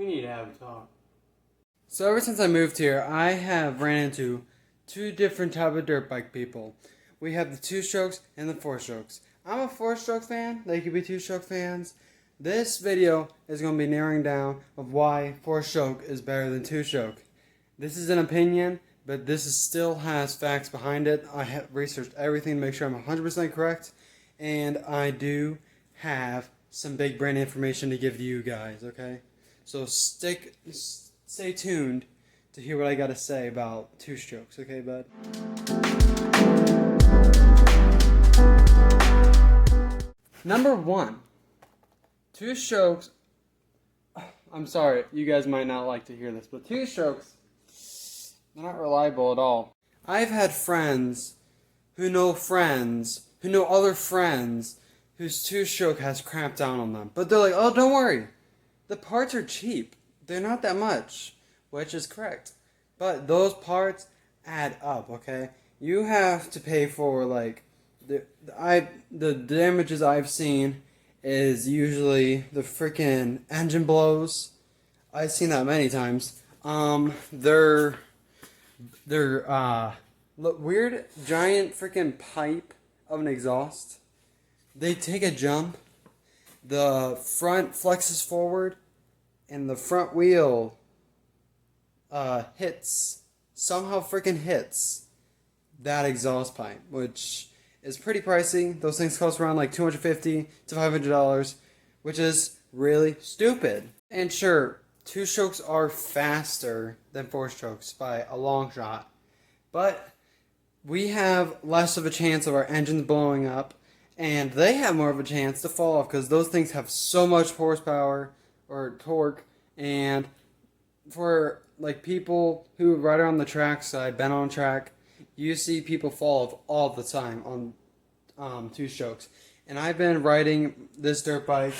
need to have a talk. So ever since I moved here, I have ran into two different type of dirt bike people. We have the 2-strokes and the 4-strokes. I'm a 4-stroke fan. They could be 2-stroke fans. This video is going to be narrowing down of why 4-stroke is better than 2-stroke. This is an opinion, but this still has facts behind it. I have researched everything to make sure I'm 100% correct, and I do have some big brand information to give to you guys, okay? So stay tuned to hear what I got to say about 2-strokes, okay, bud? Number 1, 2-strokes. I'm sorry, you guys might not like to hear this, but 2-strokes, they're not reliable at all. I've had friends who know other friends whose 2-stroke has cramped down on them. But they're like, oh, don't worry. The parts are cheap. They're not that much, which is correct. But those parts add up, okay? You have to pay for, like, the damages I've seen is usually the freaking engine blows. I've seen that many times. They're weird giant freaking pipe of an exhaust. They take a jump, the front flexes forward, and the front wheel somehow freaking hits that exhaust pipe, which is pretty pricey. Those things cost around like $250 to $500, which is really stupid. And sure, 2-strokes are faster than 4-strokes by a long shot, but we have less of a chance of our engines blowing up, and they have more of a chance to fall off because those things have so much horsepower or torque. And for like people who ride on the track side, been on track, you see people fall off all the time on 2-strokes. And I've been riding this dirt bike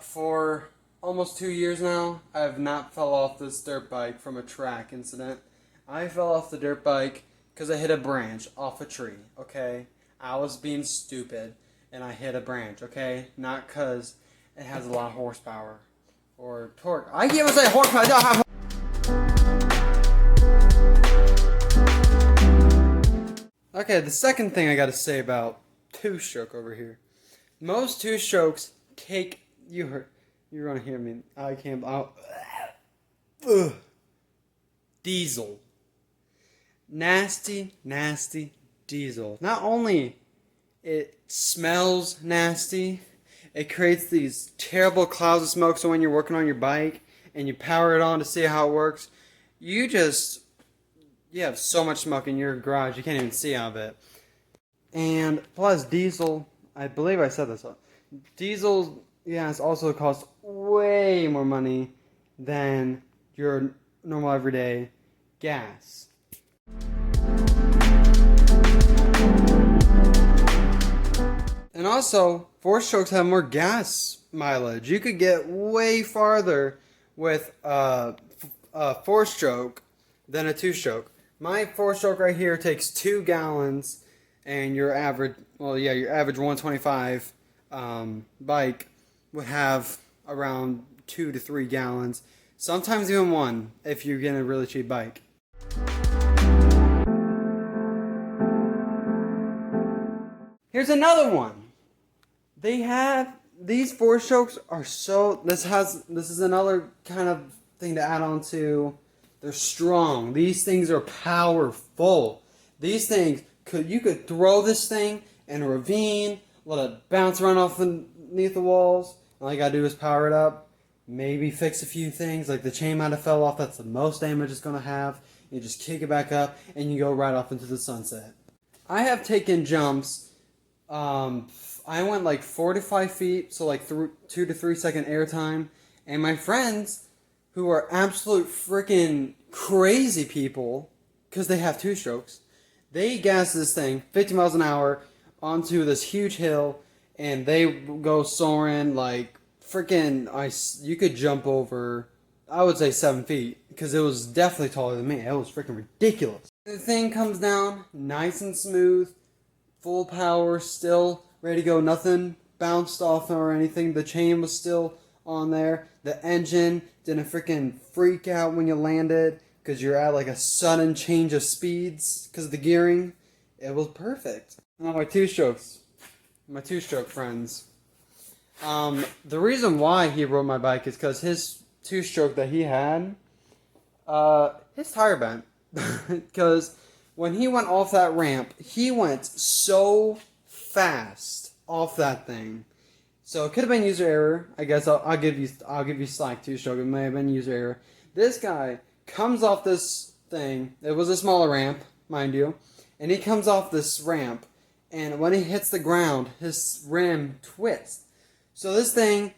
for almost 2 years now. I have not fell off this dirt bike from a track incident. I fell off the dirt bike because I hit a branch off a tree, okay? I was being stupid and I hit a branch, okay? Not because it has a lot of horsepower or torque. I can't even say horsepower. I don't have. Okay, the second thing I got to say about 2-stroke over here. Most 2-strokes take. You're gonna hear me. I can't. Diesel. Nasty diesel. Not only it smells nasty, it creates these terrible clouds of smoke. So when you're working on your bike and you power it on to see how it works, you have so much smoke in your garage you can't even see out of it. And plus diesel, I believe I said this. Diesel, yes, also costs way more money than your normal everyday gas. And also, 4-strokes have more gas mileage. You could get way farther with a 4-stroke than a 2-stroke. My 4-stroke right here takes 2 gallons, and your average 125 bike would have around 2 to 3 gallons. Sometimes even 1 if you're getting a really cheap bike. Here's another one. These 4-strokes are so. This is another kind of thing to add on to. They're strong. These things are powerful. These things you could throw this thing in a ravine, let it bounce around off underneath the walls. All you gotta do is power it up. Maybe fix a few things, like the chain might have fell off. That's the most damage it's gonna have. You just kick it back up, and you go right off into the sunset. I have taken jumps. I went like 4 to 5 feet, so like 2 to 3 second air time. And my friends, who are absolute freaking crazy people, because they have 2-strokes, they gas this thing 50 miles an hour onto this huge hill, and they go soaring like freaking you could jump over, I would say 7 feet, because it was definitely taller than me. It was freaking ridiculous. The thing comes down nice and smooth, full power, still ready to go. Nothing bounced off or anything. The chain was still on there. The engine didn't freaking freak out when you landed because you're at like a sudden change of speeds because of the gearing. It was perfect. Now my two-stroke friends. The reason why he rode my bike is because his two-stroke that he had, his tire bent. Because when he went off that ramp, he went so fast off that thing. So it could have been user error. I guess I'll give you slack two-stroke. It may have been user error. This guy comes off this thing. It was a smaller ramp, mind you, and he comes off this ramp, and when he hits the ground, his rim twists. So this thing,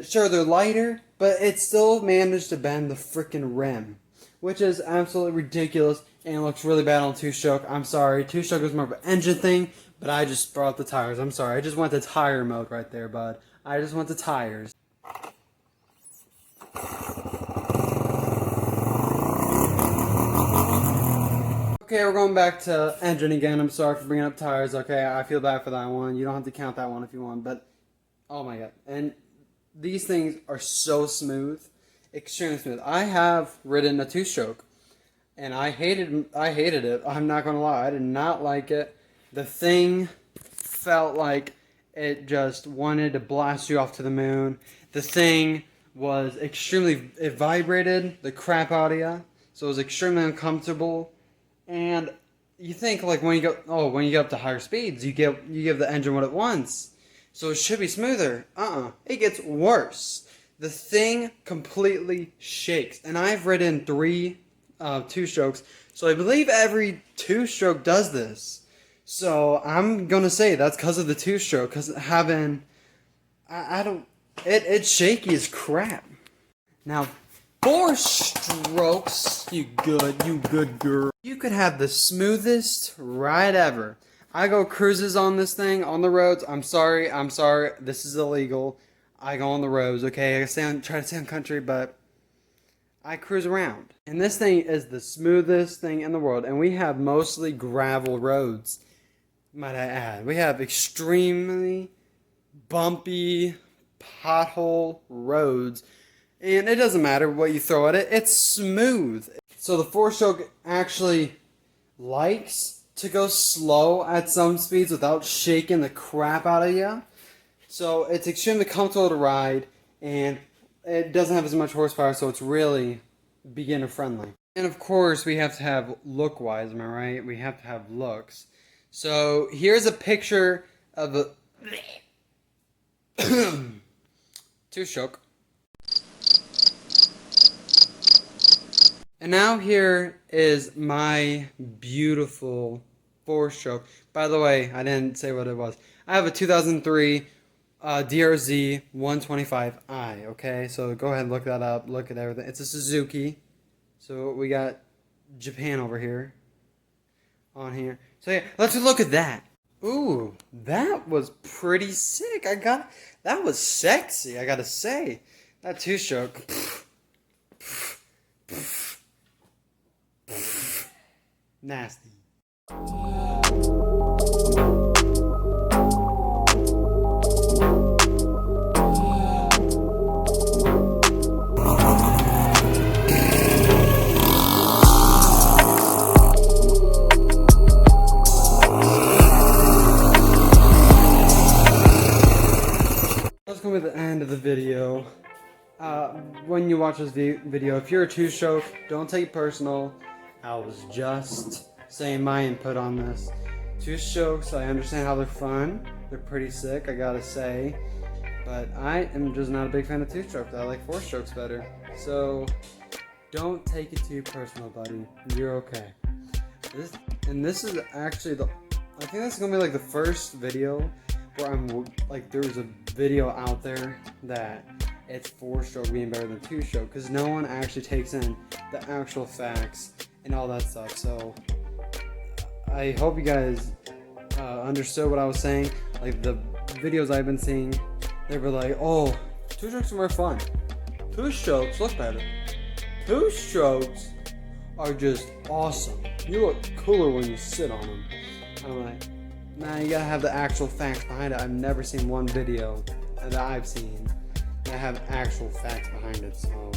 sure they're lighter, but it still managed to bend the freaking rim, which is absolutely ridiculous and looks really bad on two-stroke. I'm sorry, two-stroke was more of an engine thing, but I just brought the tires. I'm sorry, I just went to tire mode right there, bud. I just went to tires. Okay, we're going back to engine again. I'm sorry for bringing up tires. Okay, I feel bad for that one. You don't have to count that one if you want, but oh my god. And these things are so smooth, extremely smooth. I have ridden a two-stroke, and I hated it. I'm not gonna lie, I did not like it. The thing felt like it just wanted to blast you off to the moon. The thing was it vibrated the crap out of you, so it was extremely uncomfortable. And you think like when you get up to higher speeds, you give the engine what it wants, so it should be smoother. It gets worse. The thing completely shakes, and I've ridden 3 two-strokes, so I believe every two-stroke does this. So I'm gonna say that's because of the two-stroke, because it's shaky as crap. Now 4 strokes, you good girl. You could have the smoothest ride ever. I go cruises on this thing on the roads. I'm sorry. This is illegal. I go on the roads, okay? Try to stay on country, but I cruise around. And this thing is the smoothest thing in the world. And we have mostly gravel roads, might I add. We have extremely bumpy, pothole roads. And it doesn't matter what you throw at it, it's smooth. So the 4-stroke actually likes to go slow at some speeds without shaking the crap out of you. So it's extremely comfortable to ride, and it doesn't have as much horsepower, so it's really beginner friendly. And of course, we have to have look-wise, am I right? We have to have looks. So here's a picture of a two-stroke. And now here is my beautiful 4-stroke. By the way, I didn't say what it was. I have a 2003 DRZ 125i, okay? So go ahead and look that up. Look at everything. It's a Suzuki. So we got Japan over here. On here. So yeah, let's look at that. Ooh, that was pretty sick. That was sexy, I gotta say. That 2-stroke. Nasty. That's gonna be the end of the video. When you watch this video, if you're a 2-stroke, don't take it personal. I was just saying my input on this. 2-strokes, I understand how they're fun. They're pretty sick, I gotta say. But I am just not a big fan of 2-strokes. I like 4-strokes better. So, don't take it too personal, buddy. You're okay. This is actually I think this is gonna be like the first video where there's a video out there that it's 4-stroke being better than 2-stroke, because no one actually takes in the actual facts and all that stuff. So I hope you guys understood what I was saying. Like the videos I've been seeing, they were like, oh, 2-strokes are more fun. 2-strokes look better. 2-strokes are just awesome. You look cooler when you sit on them. I'm like, nah, you gotta have the actual facts behind it. I've never seen one video that I've seen that have actual facts behind it. So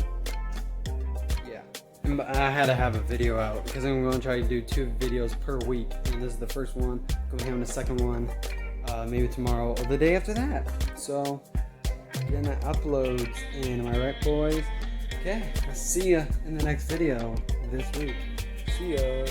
yeah, and I had to have a video out because I'm going to try to do 2 videos per week, and this is the first one. Going to be having a second one maybe tomorrow or the day after that. So getting that uploads in. Am I right, boys? Okay, I'll see ya in the next video this week. See ya.